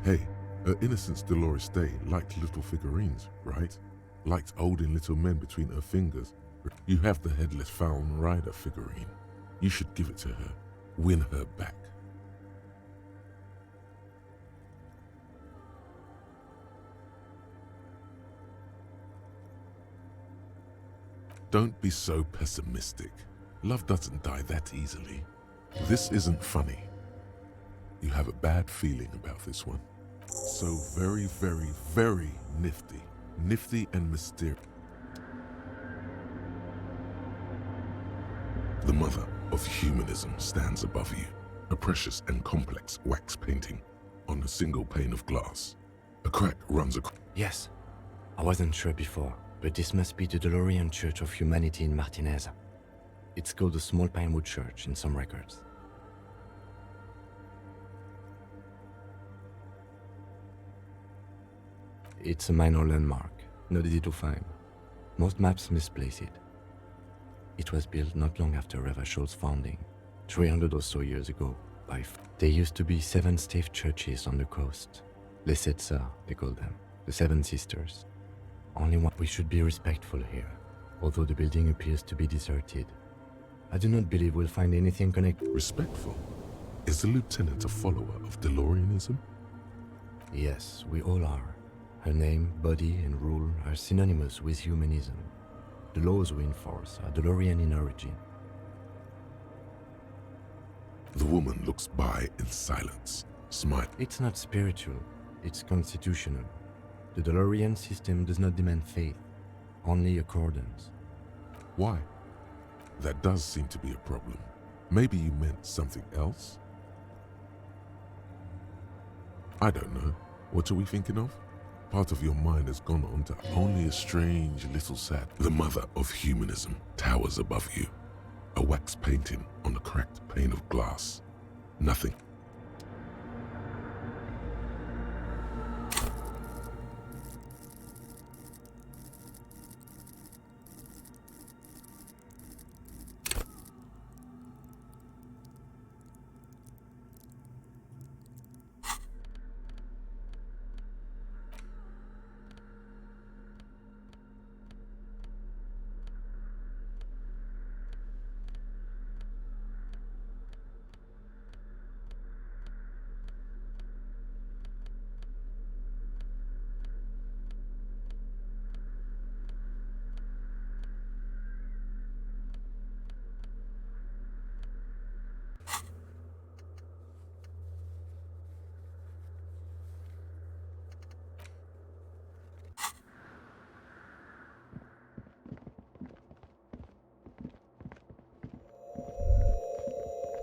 Hey, her Innocence Dolores Day liked little figurines, right? Liked holding little men between her fingers. You have the headless Falcon Rider figurine. You should give it to her. Win her back. Don't be so pessimistic. Love doesn't die that easily. This isn't funny. You have a bad feeling about this one. So very, very, very nifty. Nifty and mysterious. The mother of humanism stands above you. A precious and complex wax painting on a single pane of glass. A crack runs across. Yes, I wasn't sure before, but this must be the DeLorean Church of Humanity in Martinez. It's called the Small Pinewood Church in some records. It's a minor landmark, not easy to find. Most maps misplace it. It was built not long after Ravachol's founding, 300 or so years ago. There used to be 7 stave churches on the coast. Les Sept Sœurs, they call them, the 7 sisters. Only one. We should be respectful here, although the building appears to be deserted. I do not believe we'll find anything connected. Respectful? Is the lieutenant a follower of DeLoreanism? Yes, we all are. Her name, body, and rule are synonymous with humanism. The laws we enforce are DeLorean in origin. The woman looks by in silence, smile. It's not spiritual, it's constitutional. The DeLorean system does not demand faith, only accordance. Why? That does seem to be a problem. Maybe you meant something else? I don't know. What are we thinking of? Part of your mind has gone on to only a strange little sad. The mother of humanism towers above you. A wax painting on a cracked pane of glass. Nothing.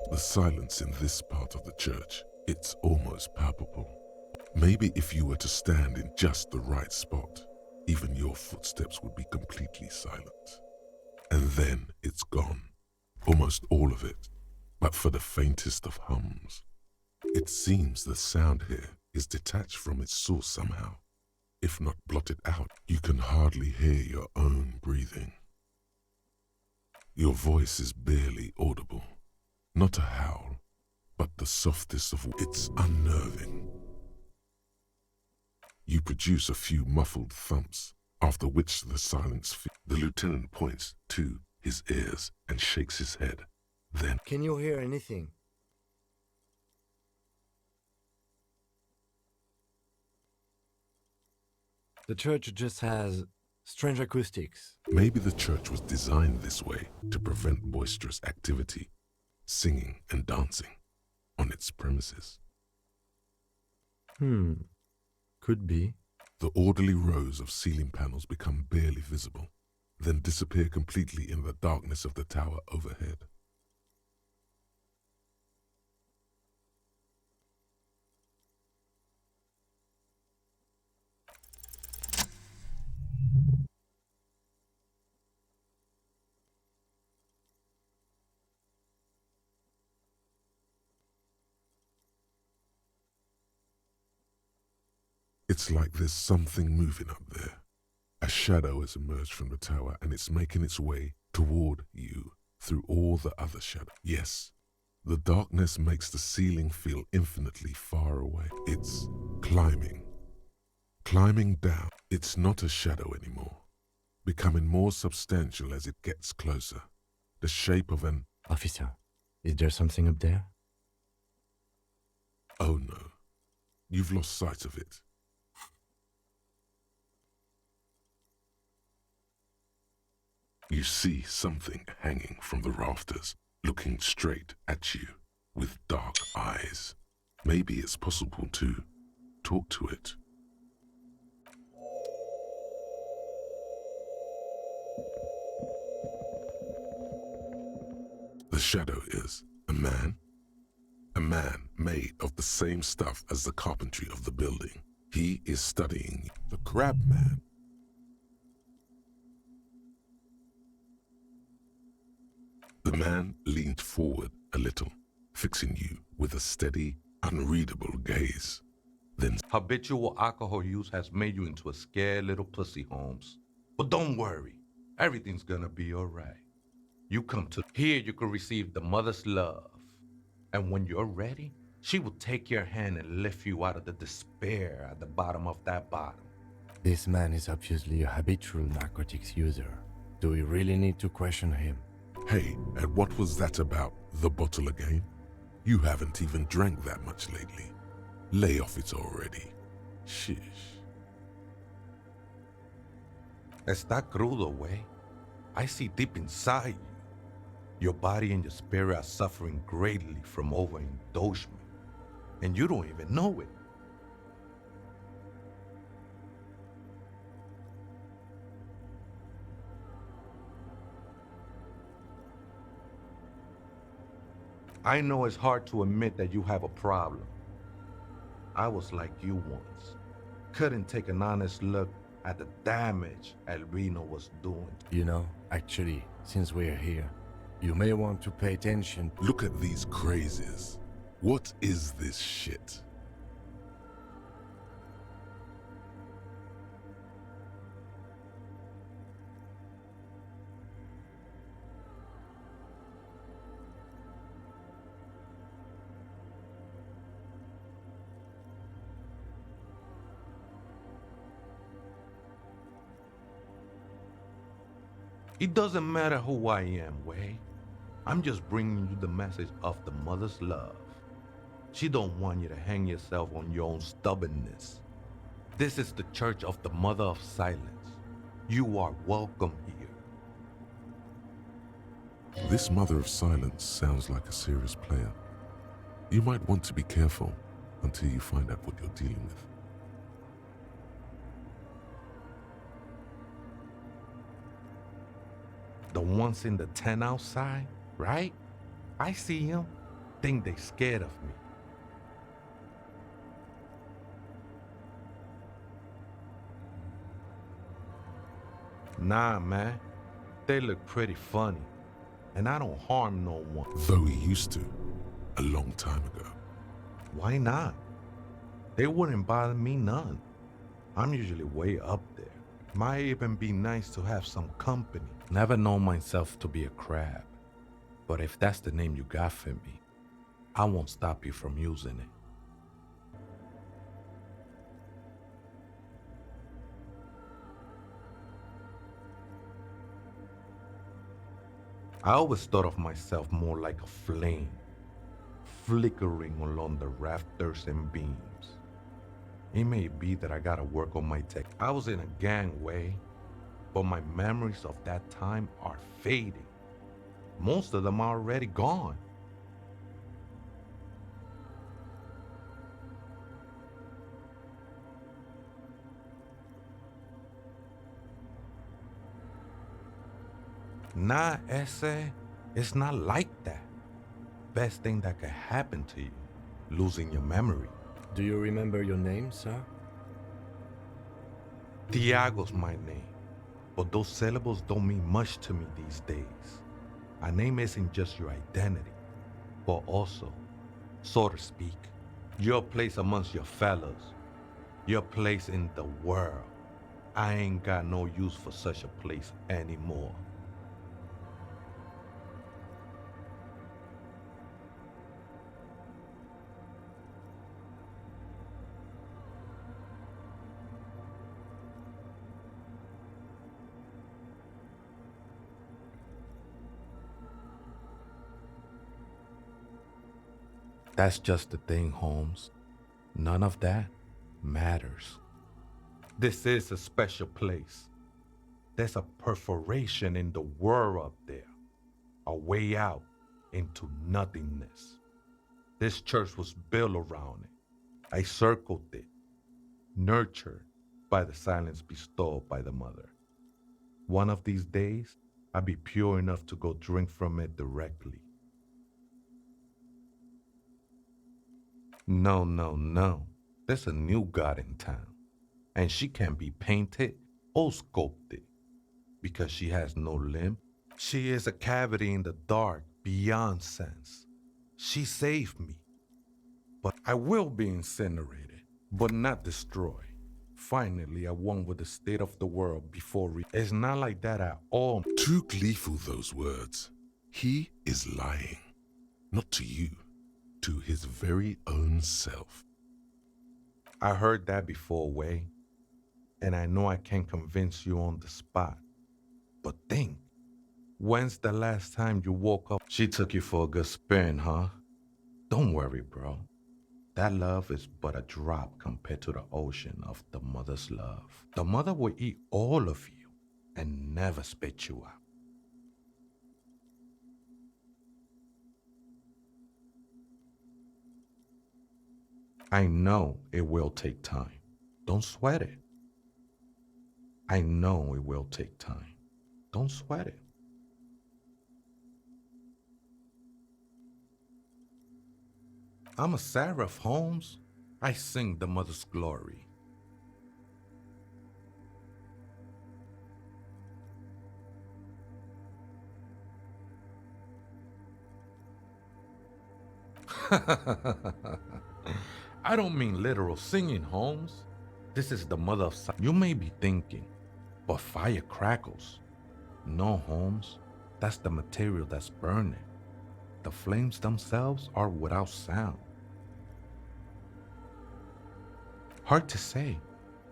The silence in this part of the church, it's almost palpable. Maybe if you were to stand in just the right spot, even your footsteps would be completely silent. And then it's gone. Almost all of it, but for the faintest of hums. It seems the sound here is detached from its source somehow. If not blotted out, you can hardly hear your own breathing. Your voice is barely audible. Not a howl, but the softest of it's unnerving. You produce a few muffled thumps, after which the silence The lieutenant points to his ears and shakes his head. Then, can you hear anything? The church just has strange acoustics. Maybe the church was designed this way to prevent boisterous activity, singing and dancing on its premises. Could be. The orderly rows of ceiling panels become barely visible, then disappear completely in the darkness of the tower overhead. It's like there's something moving up there. A shadow has emerged from the tower and it's making its way toward you through all the other shadows. Yes, the darkness makes the ceiling feel infinitely far away. It's Climbing. Climbing down. It's not a shadow anymore, becoming more substantial as it gets closer. The shape of an... Officer, is there something up there? Oh no, you've lost sight of it. You see something hanging from the rafters, looking straight at you with dark eyes. Maybe it's possible to talk to it. The shadow is a man made of the same stuff as the carpentry of the building. He is studying the crab man. The man leaned forward a little, fixing you with a steady, unreadable gaze. Then Habitual alcohol use has made you into a scared little pussy, Holmes. But don't worry, everything's gonna be alright. You come to here, you can receive the mother's love. And when you're ready, she will take your hand and lift you out of the despair at the bottom of that bottom. This man is obviously a habitual narcotics user. Do we really need to question him? hey, and what was that about the bottle again? You haven't even drank that much lately. Lay off it already. Sheesh. Está crudo, way. I see deep inside you. Your body and your spirit are suffering greatly from overindulgence, and you don't even know it. I know it's hard to admit that you have a problem. I was like you once. Couldn't take an honest look at the damage Albino was doing. You know, actually, since we're here, you may want to pay attention. Look at these crazies. What is this shit? It doesn't matter who I am, Way. I'm just bringing you the message of the mother's love. She don't want you to hang yourself on your own stubbornness. This is the church of the Mother of Silence. You are welcome here. This Mother of Silence sounds like a serious player. You might want to be careful until you find out what you're dealing with. The ones in the tent outside, right? I see them. Think they scared of me. Nah, man. They look pretty funny. And I don't harm no one. Though he used to, a long time ago. Why not? They wouldn't bother me none. I'm usually way up there. Might even be nice to have some company. Never known myself to be a crab. But if that's the name you got for me, I won't stop you from using it. I always thought of myself more like a flame, flickering along the rafters and beams. It may be that I gotta work on my tech. I was in a gangway, but my memories of that time are fading. Most of them are already gone. Nah, ese, it's not like that. Best thing that could happen to you, losing your memory. Do you remember your name, sir? Tiago's my name, but those syllables don't mean much to me these days. A name isn't just your identity, but also, so to speak, your place amongst your fellows, your place in the world. I ain't got no use for such a place anymore. That's just the thing, Holmes. None of that matters. This is a special place. There's a perforation in the world up there, a way out into nothingness. This church was built around it. I circled it, nurtured by the silence bestowed by the mother. One of these days, I'll be pure enough to go drink from it directly. No. There's a new god in town, and she can't be painted or sculpted because she has no limb. She is a cavity in the dark beyond sense. She saved me, but I will be incinerated, but not destroyed. Finally, I won with the state of the world before It's not like that at all. Too gleeful, those words. He is lying. Not to you, to his very own self. I heard that before, Way, and I know I can't convince you on the spot. But think, when's the last time you woke up? She took you for a good spin, huh? Don't worry, bro. That love is but a drop compared to the ocean of the mother's love. The mother will eat all of you and never spit you out. I know it will take time. Don't sweat it. I know it will take time. Don't sweat it. I'm a seraph, Holmes. I sing the mother's glory. I don't mean literal singing, Holmes. This is the mother of science. You may be thinking, but fire crackles. No, Holmes. That's the material that's burning. The flames themselves are without sound. Hard to say.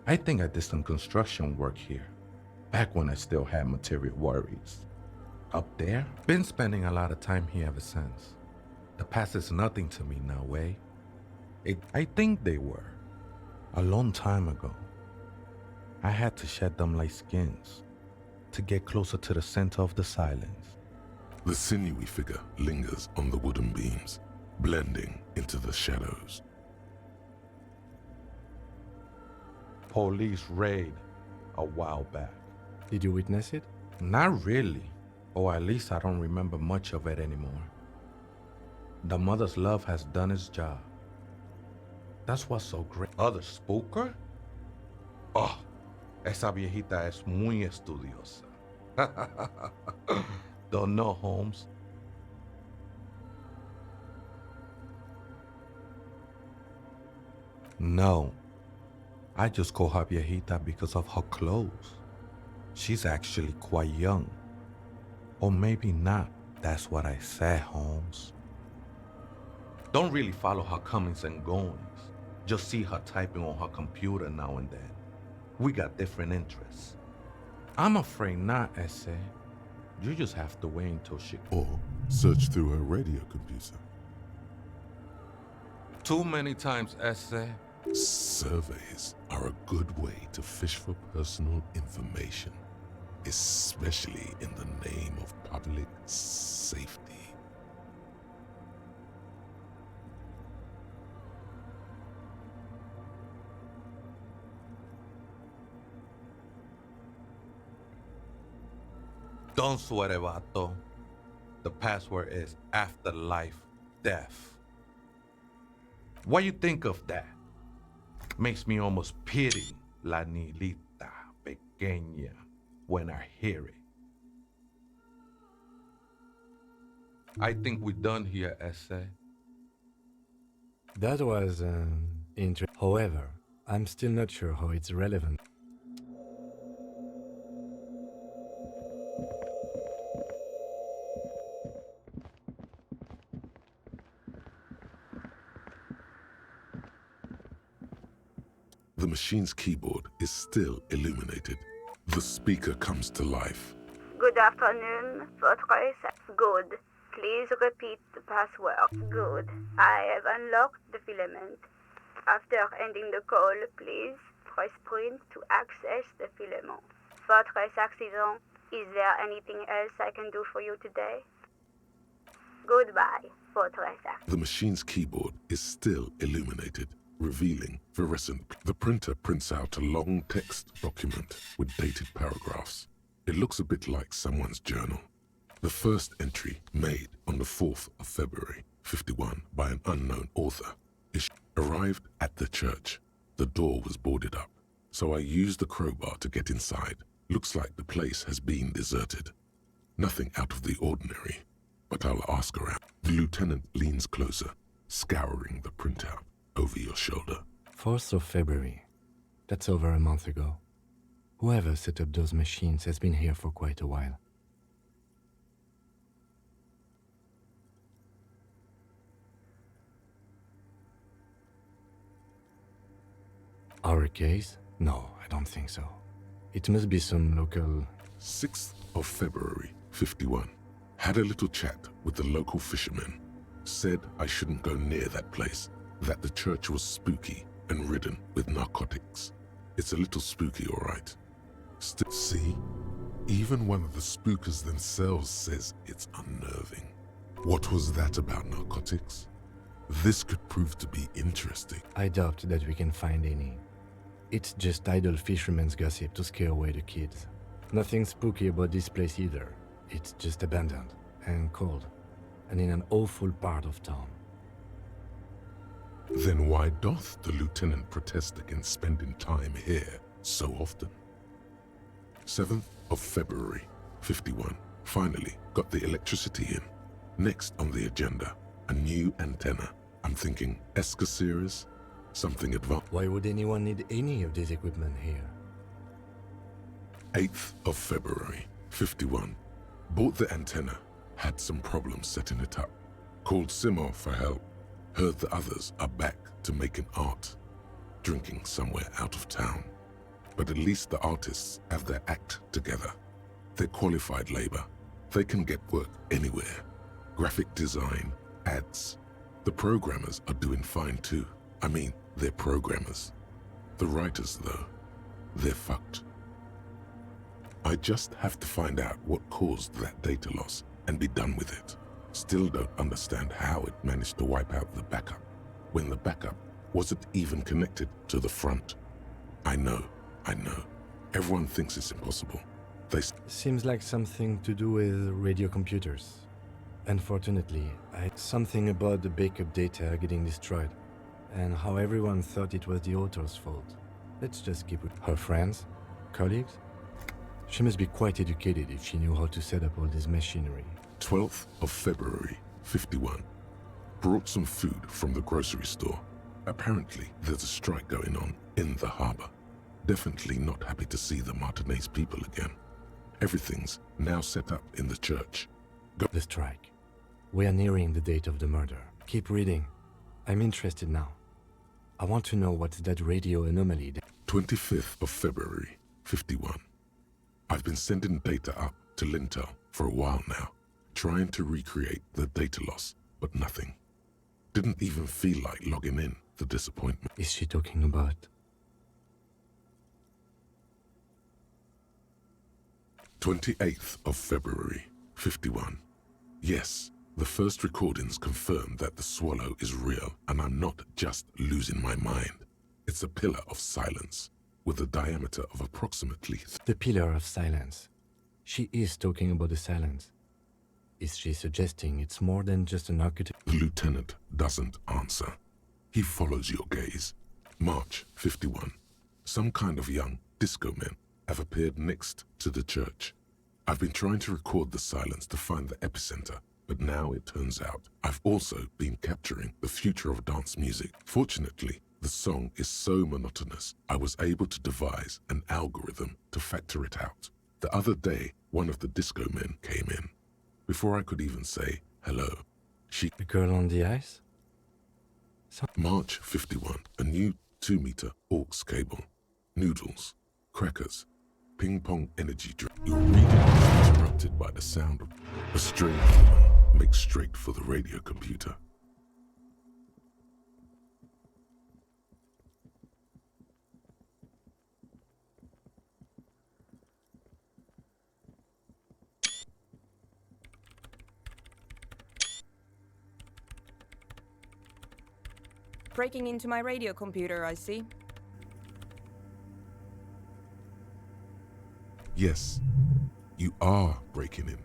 I think I did some construction work here, back when I still had material worries. Up there, been spending a lot of time here ever since. The past is nothing to me now, Way. I think they were. A long time ago. I had to shed them like skins to get closer to the center of the silence. The sinewy figure lingers on the wooden beams, blending into the shadows. Police raid a while back. Did you witness it? Not really, or at least I don't remember much of it anymore. The mother's love has done its job. That's what's so great. Other spooker? Oh, esa viejita es muy estudiosa. Don't know, Holmes. No, I just call her viejita because of her clothes. She's actually quite young. Or maybe not. That's what I said, Holmes. Don't really follow her comings and goings. Just see her typing on her computer now and then. We got different interests. I'm afraid not, Essay. You just have to wait until she... Or search through her radio computer. Too many times, Essay. Surveys are a good way to fish for personal information, especially in the name of public safety. Don't sweat it, vato. The password is afterlife death. What you think of that? Makes me almost pity la niñita pequeña when I hear it. I think we're done here, Essay. That was interesting. However, I'm still not sure how it's relevant. The machine's keyboard is still illuminated. The speaker comes to life. Good afternoon. Votre is good. Please repeat the password. Good I have unlocked the filament. After ending the call, please press print to access the filament. Fortress accident, is there anything else I can do for you today? Goodbye, Fortress accident. The machine's keyboard is still illuminated, revealing fluorescent. The printer prints out a long text document with dated paragraphs. It looks a bit like someone's journal. The first entry, made on the 4th of February, 51, by an unknown author, arrived at the church. The door was boarded up, so I used the crowbar to get inside. Looks like the place has been deserted. Nothing out of the ordinary, but I'll ask around. The lieutenant leans closer, scouring the printout over your shoulder. 4th of February. That's over a month ago. Whoever set up those machines has been here for quite a while. Our case? No, I don't think so. It must be some local... 6th of February, 51. Had a little chat with the local fishermen. Said I shouldn't go near that place, that the church was spooky and ridden with narcotics. It's a little spooky, all right. Still, see? Even one of the spookers themselves says it's unnerving. What was that about narcotics? This could prove to be interesting. I doubt that we can find any. It's just idle fishermen's gossip to scare away the kids. Nothing spooky about this place either. It's just abandoned and cold, and in an awful part of town. Then why doth the lieutenant protest against spending time here so often? 7th of February, 51. Finally got the electricity in. Next on the agenda, a new antenna. I'm thinking ESCA series, something advanced. Why would anyone need any of this equipment here? 8th of February, 51. Bought the antenna, had some problems setting it up. Called Simo for help. Heard the others are back to making art. Drinking somewhere out of town. But at least the artists have their act together. They're qualified labor. They can get work anywhere. Graphic design, ads. The programmers are doing fine too. I mean, they're programmers. The writers, though, they're fucked. I just have to find out what caused that data loss and be done with it. Still don't understand how it managed to wipe out the backup, when the backup wasn't even connected to the front. I know. Everyone thinks it's impossible. Seems like something to do with radio computers. Unfortunately, something about the backup data getting destroyed, and how everyone thought it was the author's fault. Let's just keep it. Her friends? Colleagues? She must be quite educated if she knew how to set up all this machinery. 12th of February, 51. Brought some food from the grocery store. Apparently, there's a strike going on in the harbor. Definitely not happy to see the Martinez people again. Everything's now set up in the church. The strike. We are nearing the date of the murder. Keep reading. I'm interested now. I want to know what's that radio anomaly. 25th of February, 51. I've been sending data up to Lintel for a while now, trying to recreate the data loss, but nothing. Didn't even feel like logging in, the disappointment. Is she talking about? 28th of February, 51. Yes, the first recordings confirm that the swallow is real and I'm not just losing my mind. It's a pillar of silence with a diameter of approximately... The pillar of silence. She is talking about the silence. Is she suggesting it's more than just an architect? The lieutenant doesn't answer. He follows your gaze. March 51. Some kind of young disco men have appeared next to the church. I've been trying to record the silence to find the epicenter, but now it turns out I've also been capturing the future of dance music. Fortunately, the song is so monotonous, I was able to devise an algorithm to factor it out. The other day, one of the disco men came in. Before I could even say hello, she... The girl on the ice? March 51, a new 2-meter aux cable. Noodles, crackers, ping-pong energy drink. Your reading is interrupted by the sound of a strange woman makes straight for the radio computer. Breaking into my radio computer, I see. Yes, you are breaking in,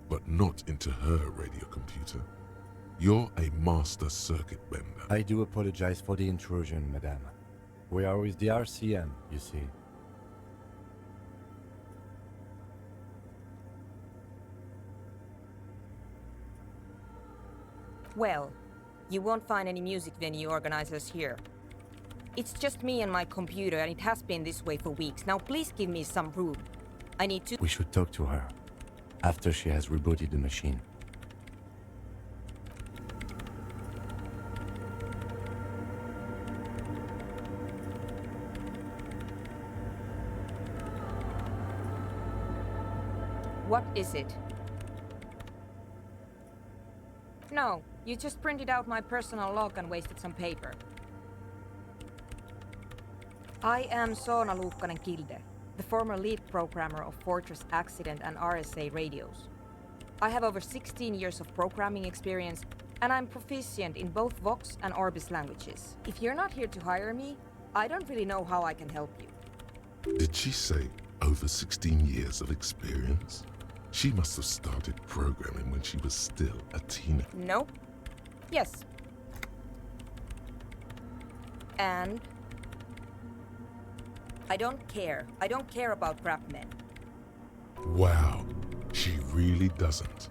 but not into her radio computer. You're a master circuit bender. I do apologize for the intrusion, madame. We are with the RCM, you see. Well, you won't find any music venue organizers here. It's just me and my computer, and it has been this way for weeks. Now please give me some room. I need to... We should talk to her after she has rebooted the machine. What is it? No, you just printed out my personal log and wasted some paper. I am Soona Kilde, the former lead programmer of Fortress Accident and RSA radios. I have over 16 years of programming experience, and I'm proficient in both Vox and Orbis languages. If you're not here to hire me, I don't really know how I can help you. Did she say over 16 years of experience? She must have started programming when she was still a teenager. No. Yes. And I don't care. I don't care about crap men. Wow, she really doesn't.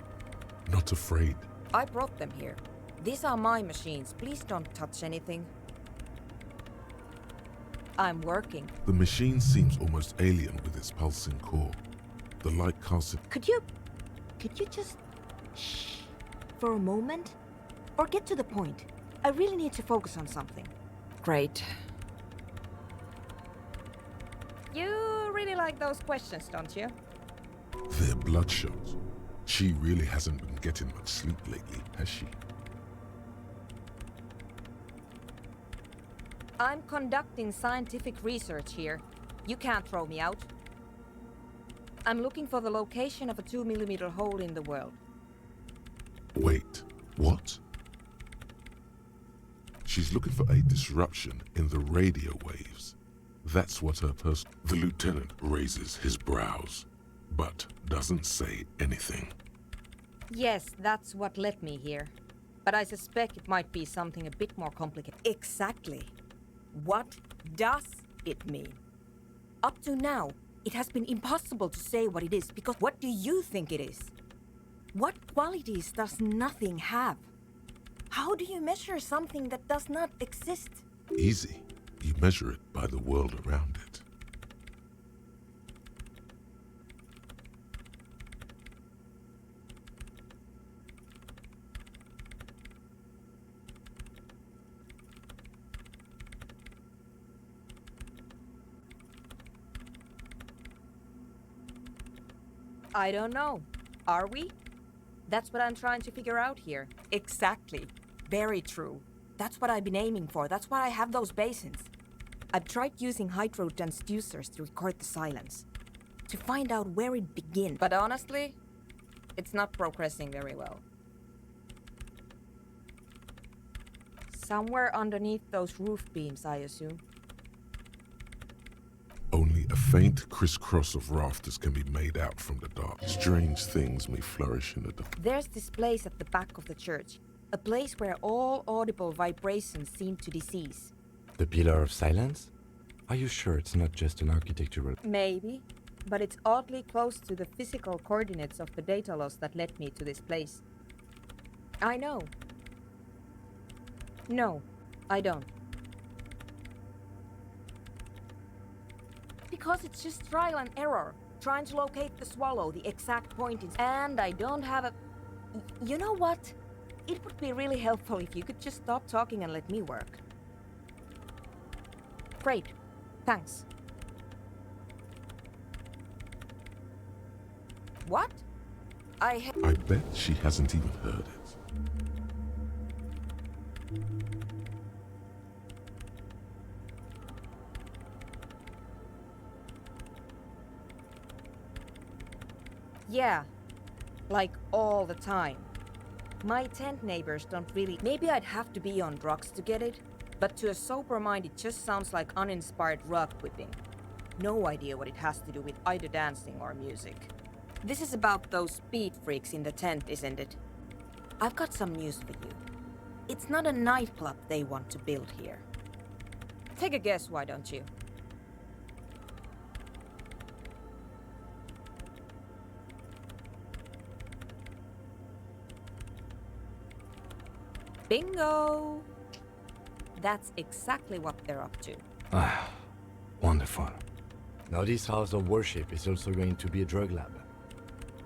Not afraid. I brought them here. These are my machines. Please don't touch anything. I'm working. The machine seems almost alien with its pulsing core. The light casts it. Could you just shh for a moment? Or get to the point. I really need to focus on something. Great. You really like those questions, don't you? They're bloodshot. She really hasn't been getting much sleep lately, has she? I'm conducting scientific research here. You can't throw me out. I'm looking for the location of a 2mm hole in the world. Wait, what? She's looking for a disruption in the radio waves. That's what her person... The lieutenant raises his brows, but doesn't say anything. Yes, that's what led me here. But I suspect it might be something a bit more complicated. Exactly. What does it mean? Up to now, it has been impossible to say what it is, because what do you think it is? What qualities does nothing have? How do you measure something that does not exist? Easy. You measure it by the world around it. I don't know. Are we? That's what I'm trying to figure out here. Exactly. Very true. That's what I've been aiming for. That's why I have those basins. I've tried using hydro transducers to record the silence, to find out where it begins. But honestly, it's not progressing very well. Somewhere underneath those roof beams, I assume. Only a faint crisscross of rafters can be made out from the dark. Strange things may flourish in the dark. There's this place at the back of the church. A place where all audible vibrations seem to cease. The Pillar of Silence? Are you sure it's not just an architectural... Maybe, but it's oddly close to the physical coordinates of the data loss that led me to this place. I know. No, I don't. Because it's just trial and error, trying to locate the swallow, the exact point is... And I don't have a... You know what? It would be really helpful if you could just stop talking and let me work. Great. Thanks. What? I bet she hasn't even heard it. Yeah. Like all the time. My tent neighbors don't really... Maybe I'd have to be on drugs to get it. But to a sober mind, it just sounds like uninspired rug whipping. No idea what it has to do with either dancing or music. This is about those speed freaks in the tent, isn't it? I've got some news for you. It's not a nightclub they want to build here. Take a guess, why don't you? Bingo! That's exactly what they're up to. Ah, wonderful. Now this house of worship is also going to be a drug lab.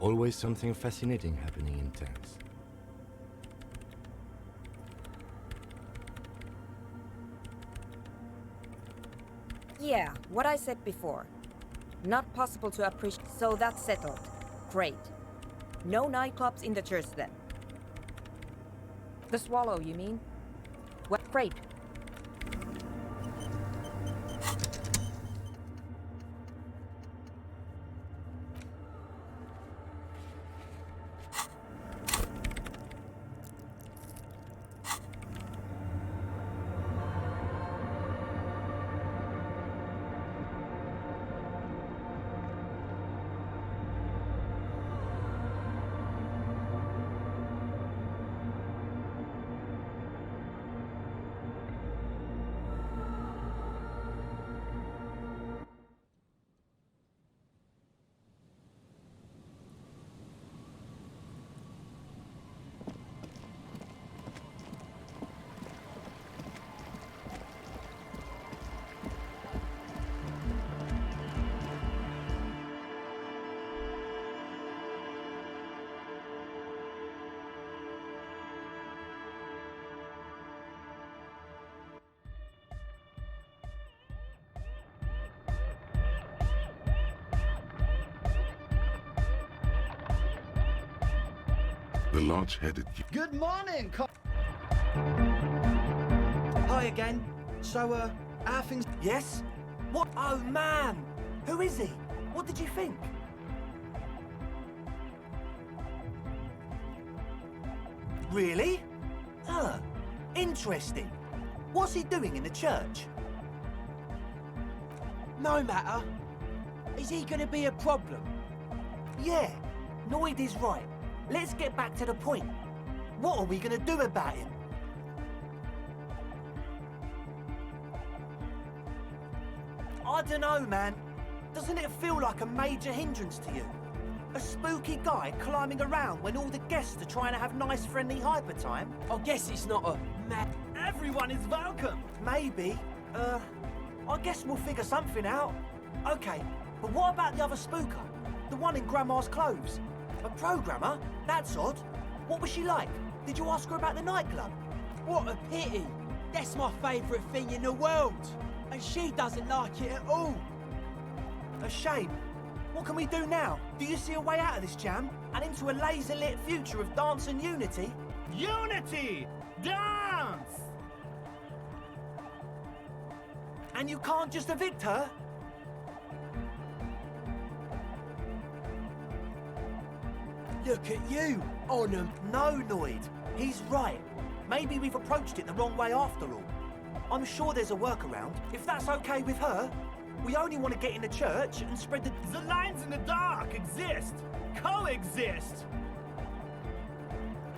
Always something fascinating happening in tents. Yeah, what I said before. Not possible to appreciate, so that's settled. Great. No nightclubs in the church then. The Swallow, you mean? Well, great. The large-headed... Good morning, Hi again. So, how things... Yes? What? Oh, man! Who is he? What did you think? Really? Interesting. What's he doing in the church? No matter. Is he gonna be a problem? Yeah, Noid is right. Let's get back to the point. What are we gonna do about him? I don't know, man. Doesn't it feel like a major hindrance to you? A spooky guy climbing around when all the guests are trying to have nice, friendly hyper time? I guess it's not a mad... Everyone is welcome. Maybe. I guess we'll figure something out. Okay, but what about the other spooker? The one in Grandma's clothes? A programmer? That's odd. What was she like? Did you ask her about the nightclub? What a pity. That's my favourite thing in the world. And she doesn't like it at all. A shame. What can we do now? Do you see a way out of this jam? And into a laser-lit future of dance and unity? Unity! Dance! And you can't just evict her? Look at you, on 'em. No, Noid. He's right. Maybe we've approached it the wrong way after all. I'm sure there's a workaround. If that's okay with her, we only want to get in the church and spread the... The lines in the dark exist. Coexist.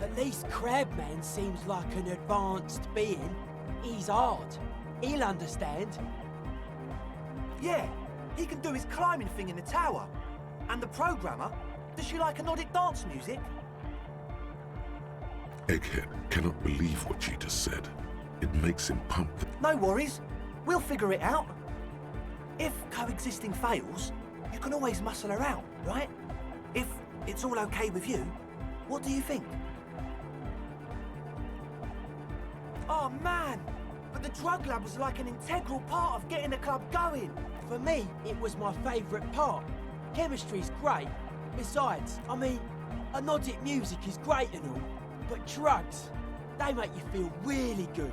At least Crabman seems like an advanced being. He's hard. He'll understand. Yeah, he can do his climbing thing in the tower. And the programmer, does she like Nordic dance music? Egghead cannot believe what she just said. It makes him pump. No worries. We'll figure it out. If coexisting fails, you can always muscle her out, right? If it's all okay with you, what do you think? Oh, man! But the drug lab was like an integral part of getting the club going. For me, it was my favourite part. Chemistry's great. Besides, I mean, anodic music is great and all, but drugs, they make you feel really good.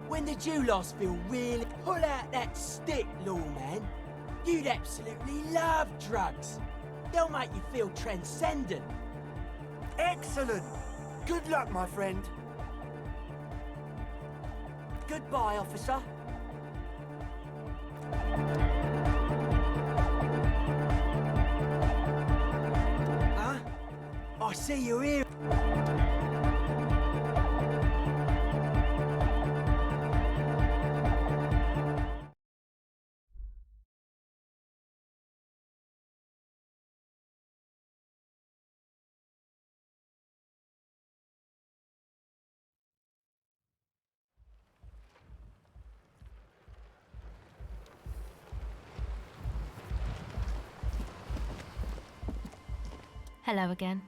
When did you last feel really... Pull out that stick, lawman. You'd absolutely love drugs. They'll make you feel transcendent. Excellent! Good luck, my friend. Goodbye, officer. Huh? I see you're here. Hello again.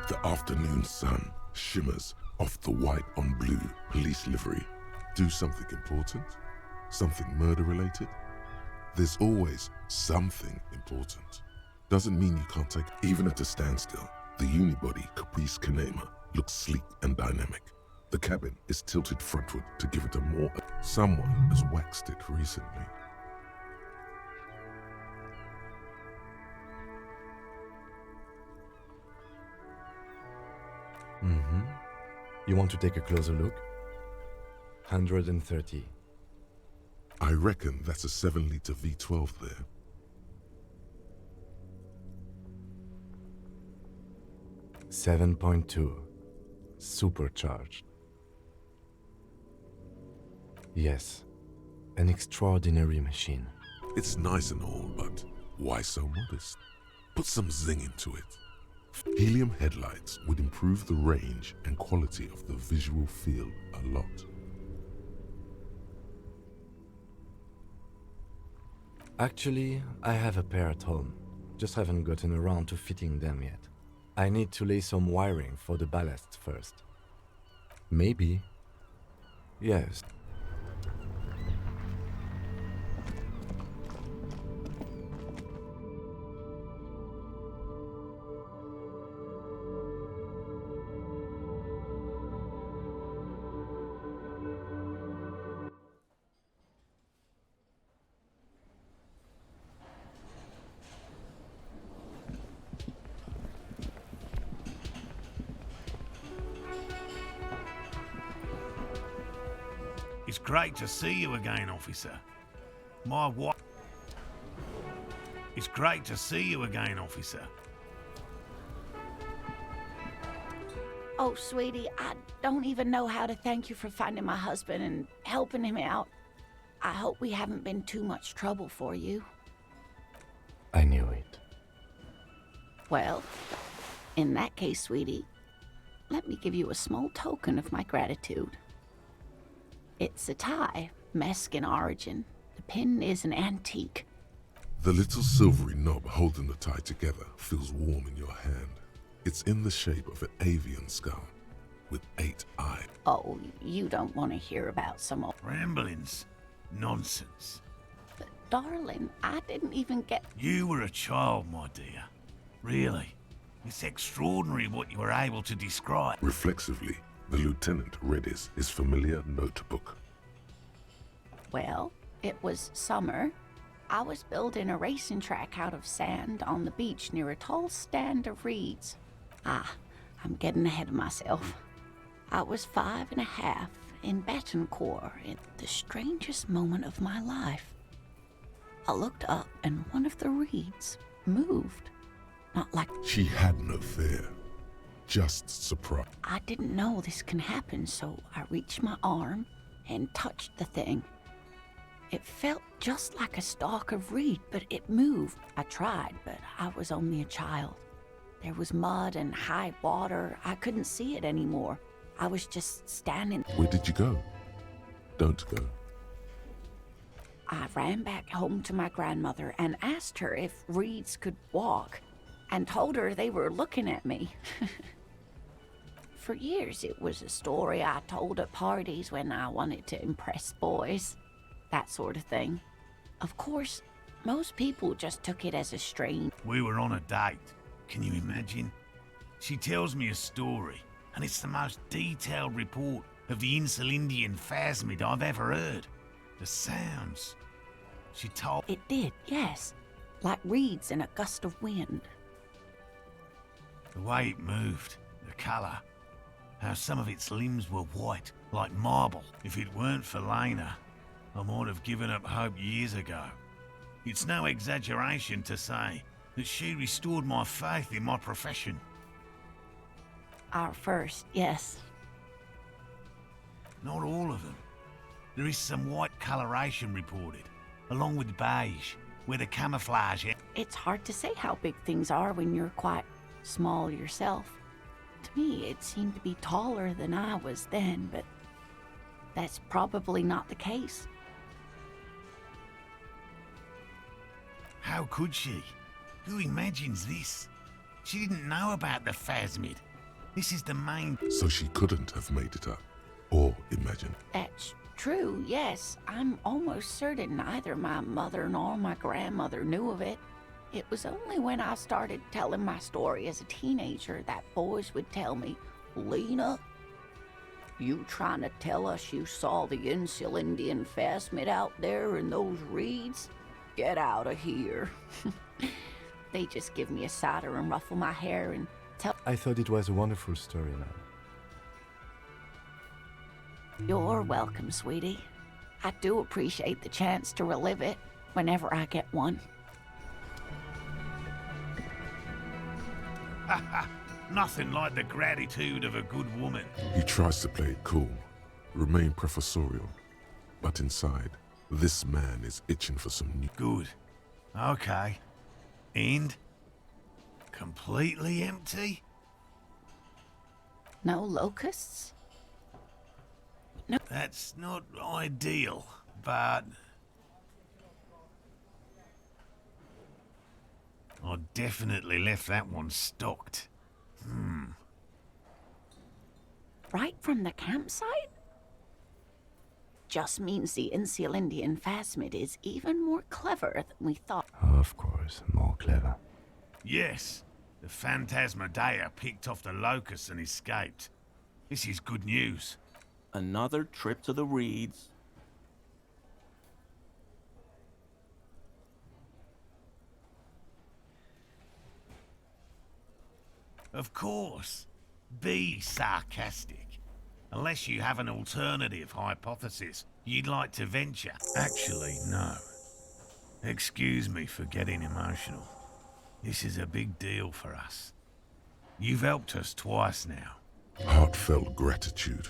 The afternoon sun shimmers off the white on blue police livery. Do something important? Something murder-related? There's always something important. Doesn't mean you can't take, even at a standstill. The unibody Caprice Canema looks sleek and dynamic. The cabin is tilted frontward to give it a more... Someone has waxed it recently. You want to take a closer look? 130. I reckon that's a 7-liter V12 there. .2. Supercharged. Yes, an extraordinary machine. It's nice and all, but why so modest? Put some zing into it. Helium headlights would improve the range and quality of the visual field a lot. Actually, I have a pair at home. Just haven't gotten around to fitting them yet. I need to lay some wiring for the ballast first. Maybe. Yes. It's great to see you again, officer. My wife... It's great to see you again, officer. Oh, sweetie, I don't even know how to thank you for finding my husband and helping him out. I hope we haven't been too much trouble for you. I knew it. Well, in that case, sweetie, let me give you a small token of my gratitude. It's a tie, Mesk in origin. The pin is an antique. The little silvery knob holding the tie together feels warm in your hand. It's in the shape of an avian skull with 8 eyes. Oh, you don't want to hear about some old... Ramblings. Nonsense. But, darling, I didn't even get... You were a child, my dear. Really. It's extraordinary what you were able to describe. Reflexively, the lieutenant read his familiar notebook. Well, it was summer. I was building a racing track out of sand on the beach near a tall stand of reeds. I I'm getting ahead of myself. I was 5.5 in Betancourt at the strangest moment of my life. I looked up and one of the reeds moved. Not like She had no fear, just surprise. I didn't know this can happen, so I reached my arm and touched the thing. It felt just like a stalk of reed, but it moved. I tried, but I was only a child. There was mud and high water. I couldn't see it anymore. I was just standing. Where did you go? Don't go. I ran back home to my grandmother and asked her if reeds could walk, and told her they were looking at me. For years, it was a story I told at parties when I wanted to impress boys. That sort of thing. Of course, most people just took it as a strange. We were on a date. Can you imagine? She tells me a story, and it's the most detailed report of the Insulindian phasmid I've ever heard. The sounds. She told... It did, yes. Like reeds in a gust of wind. The way it moved, the colour, how some of its limbs were white, like marble. If it weren't for Lena, I might have given up hope years ago. It's no exaggeration to say that she restored my faith in my profession. Our first, yes. Not all of them. There is some white coloration reported, along with beige, where the camouflage... It's hard to say how big things are when you're quite small yourself. To me, it seemed to be taller than I was then, but that's probably not the case. How could she? Who imagines this? She didn't know about the phasmid. This is the main... So she couldn't have made it up, or imagined. That's true, yes. I'm almost certain neither my mother nor my grandmother knew of it. It was only when I started telling my story as a teenager that boys would tell me, Lena, you trying to tell us you saw the Insulindian phasmid out there in those reeds? Get out of here. They just give me a cider and ruffle my hair and tell... I thought it was a wonderful story, man. You're welcome, sweetie. I do appreciate the chance to relive it whenever I get one. Nothing like the gratitude of a good woman. He tries to play it cool, remain professorial, but inside, this man is itching for some new... Good. Okay. And? Completely empty? No locusts? No. That's not ideal, but... I definitely left that one stocked. Right from the campsite? Just means the Insulindian phasmid is even more clever than we thought. Of course, more clever. Yes, the Phantasmadeia picked off the locust and escaped. This is good news. Another trip to the reeds. Of course. Be sarcastic. Unless you have an alternative hypothesis you'd like to venture. Actually, no. Excuse me for getting emotional. This is a big deal for us. You've helped us twice now. Heartfelt gratitude.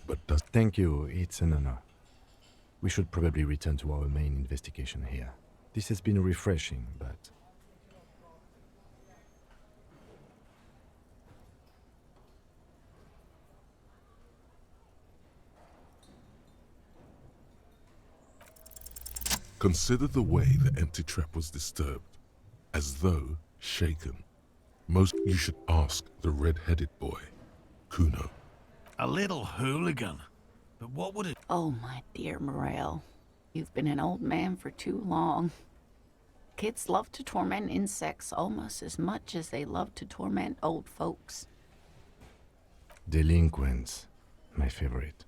But does... Thank you, it's an honor. We should probably return to our main investigation here. This has been refreshing, but... Consider the way the empty trap was disturbed, as though shaken. Most you should ask the red-headed boy, Kuno. A little hooligan. But what would it... Oh, my dear Morel. You've been an old man for too long. Kids love to torment insects almost as much as they love to torment old folks. Delinquents, my favorite.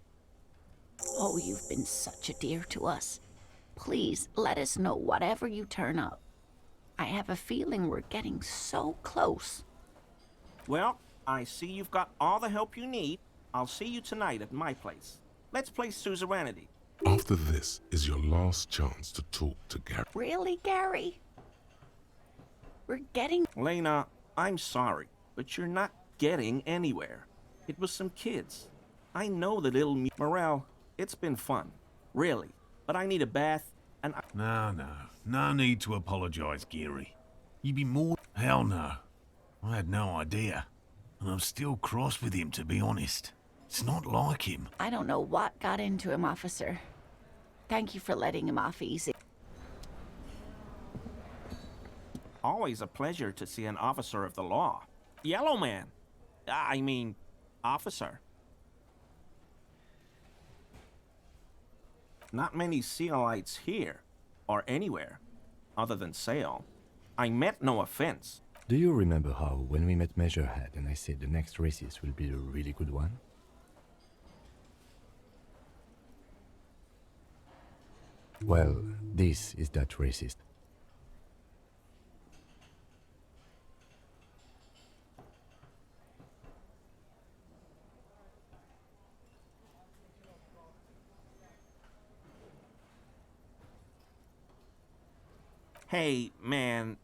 Oh, you've been such a dear to us. Please, let us know whatever you turn up. I have a feeling we're getting so close. Well, I see you've got all the help you need. I'll see you tonight at my place. Let's play Suzerainty. After this is your last chance to talk to Gary. Really, Gary? We're getting... Lena, I'm sorry, but you're not getting anywhere. It was some kids. I know that it'll... Morel, it's been fun. Really. But I need a bath, and I... No need to apologize, Geary. You'd be more... Hell no. I had no idea. And I'm still cross with him, to be honest. It's not like him. I don't know what got into him, officer. Thank you for letting him off easy. Always a pleasure to see an officer of the law. Yellow man. I mean, officer. Not many Sealites here, or anywhere, other than Sale. I meant no offense. Do you remember how, when we met Measurehead and I said the next races will be a really good one? Well, this is that racist. Hey, man,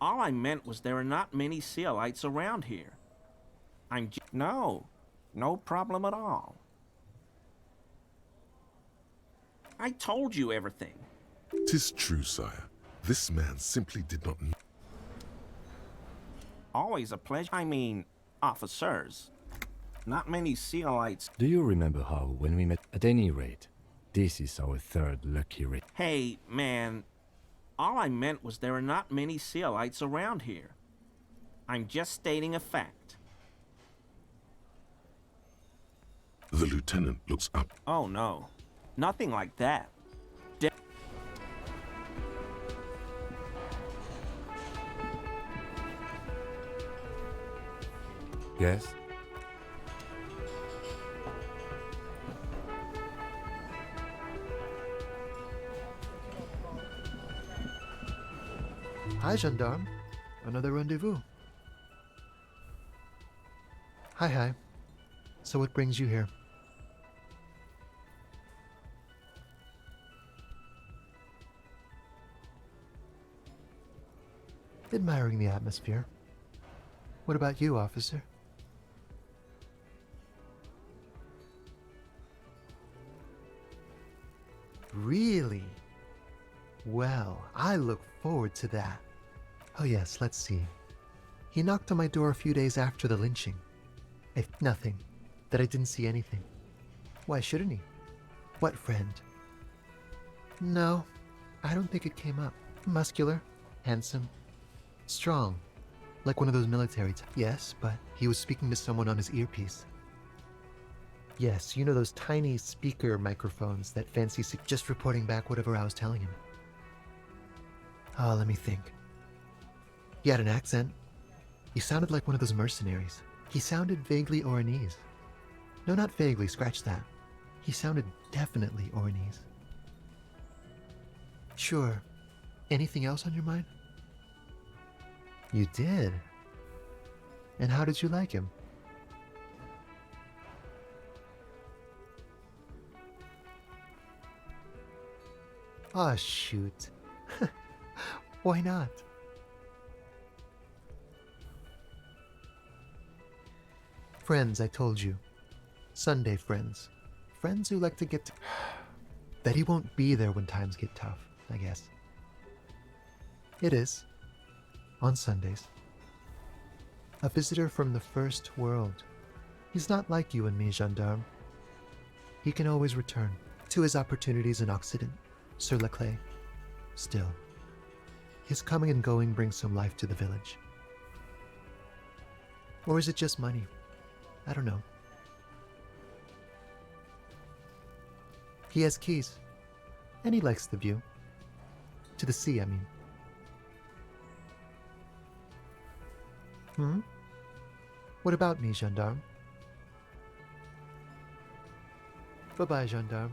all I meant was there are not many Sealites around here. No problem at all. I told you everything. 'Tis true, sire. This man simply did not know. Always a pleasure. I mean, officers. Not many Sealites. Do you remember how, when we met? At any rate, this is our third lucky race. Hey, man, all I meant was there are not many Sealites around here. I'm just stating a fact. The lieutenant looks up. Oh, no. Nothing like that. Yes? Hi, gendarme. Another rendezvous. Hi. So what brings you here? Admiring the atmosphere. What about you, officer? Really? Well, I look forward to that. Oh yes, let's see. He knocked on my door a few days after the lynching. Nothing. That I didn't see anything. Why shouldn't he? What friend? No, I don't think it came up. Muscular, handsome, strong, like one of those military types. Yes, but he was speaking to someone on his earpiece. Yes, you know those tiny speaker microphones that fancy just reporting back whatever I was telling him. Oh, let me think. He had an accent. He sounded like one of those mercenaries. He sounded vaguely Oranese. No, not vaguely, scratch that. He sounded definitely Oranese. Sure. Anything else on your mind? You did? And how did you like him? Ah, shoot. Why not? Friends, I told you. Sunday friends. Friends who like to get to... That he won't be there when times get tough, I guess. It is. On Sundays. A visitor from the first world. He's not like you and me, gendarme. He can always return to his opportunities in Occident, sur la clé. Still, his coming and going brings some life to the village. Or is it just money? I don't know. He has keys, and he likes the view. To the sea, I mean. What about me, gendarme? Bye-bye, gendarme.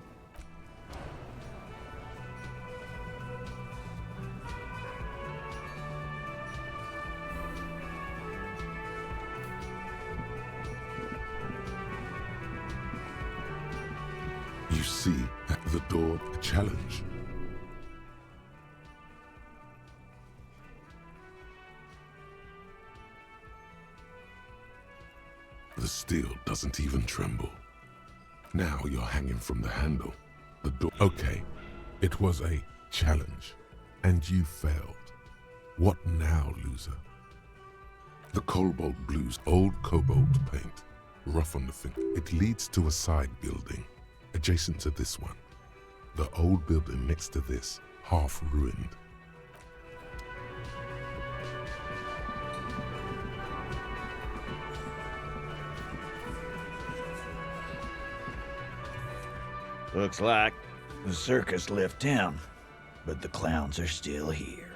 You see at the door a challenge. The steel doesn't even tremble. Now you're hanging from the handle. The door. Okay, it was a challenge, and you failed. What now, loser? The cobalt blue's old cobalt paint, rough on the finger. It leads to a side building, adjacent to this one. The old building next to this, half ruined. Looks like the circus left town, but the clowns are still here.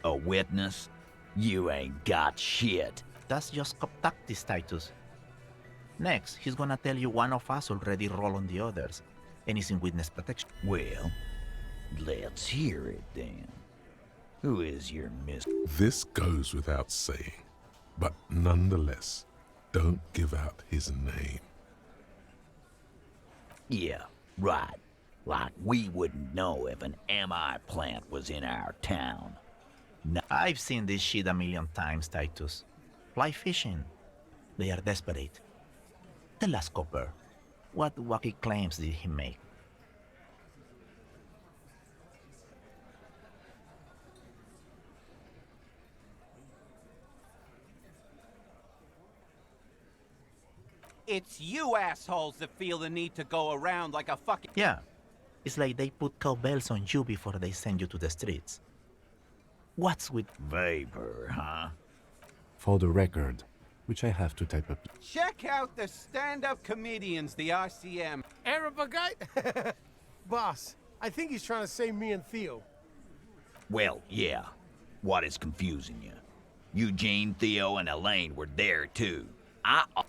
A witness? You ain't got shit. That's just cop tactics, Titus. Next, he's gonna tell you one of us already roll on the others, and he's in witness protection. Well, let's hear it then. Who is your miss? This goes without saying, but nonetheless, don't give out his name. Yeah, right. Like we wouldn't know if an MI plant was in our town. No. I've seen this shit a million times, Titus. Fly fishing. They are desperate. Tell us, Copper, what wacky claims did he make? It's you assholes that feel the need to go around like a fucking... Yeah. It's like they put cowbells on you before they send you to the streets. What's with vapor, huh? For the record, which I have to type up. Check out the stand-up comedians, the RCM. Arab guy? Boss, I think he's trying to say me and Theo. Well, yeah. What is confusing you? Eugene, Theo, and Elaine were there too.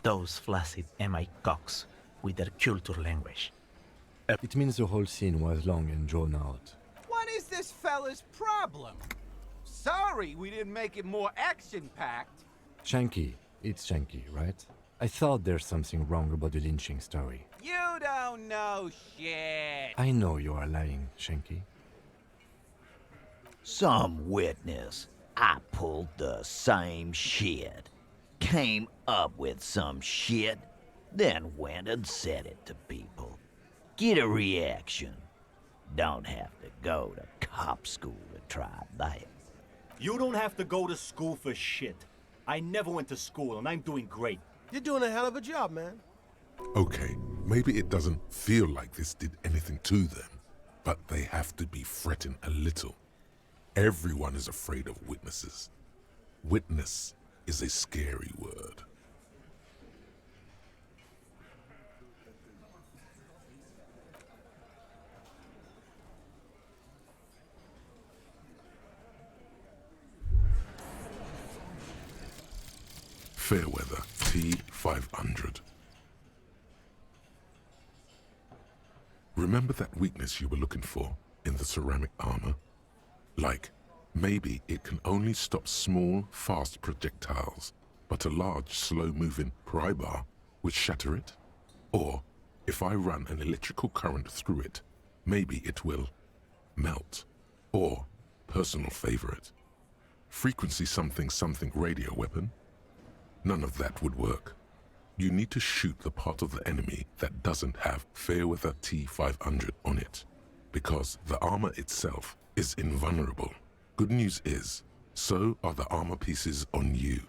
Those flaccid MI cocks with their culture language. It means the whole scene was long and drawn out. What is this fella's problem? Sorry we didn't make it more action-packed. Shanky. It's Shanky, right? I thought there's something wrong about the lynching story. You don't know shit. I know you are lying, Shanky. Some witness. I pulled the same shit. Came up with some shit, then went and said it to people. Get a reaction. Don't have to go to cop school to try that. You don't have to go to school for shit. I never went to school, and I'm doing great. You're doing a hell of a job, man. Okay, maybe it doesn't feel like this did anything to them, but they have to be fretting a little. Everyone is afraid of witnesses. Witness is a scary word. Fairweather T500. Remember that weakness you were looking for in the ceramic armor? Like, maybe it can only stop small, fast projectiles, but a large, slow-moving pry bar would shatter it? Or, if I run an electrical current through it, maybe it will melt. Or, personal favorite, frequency something something radio weapon? None of that would work. You need to shoot the part of the enemy that doesn't have Fairweather T500 on it, because the armor itself is invulnerable. Good news is, so are the armor pieces on you.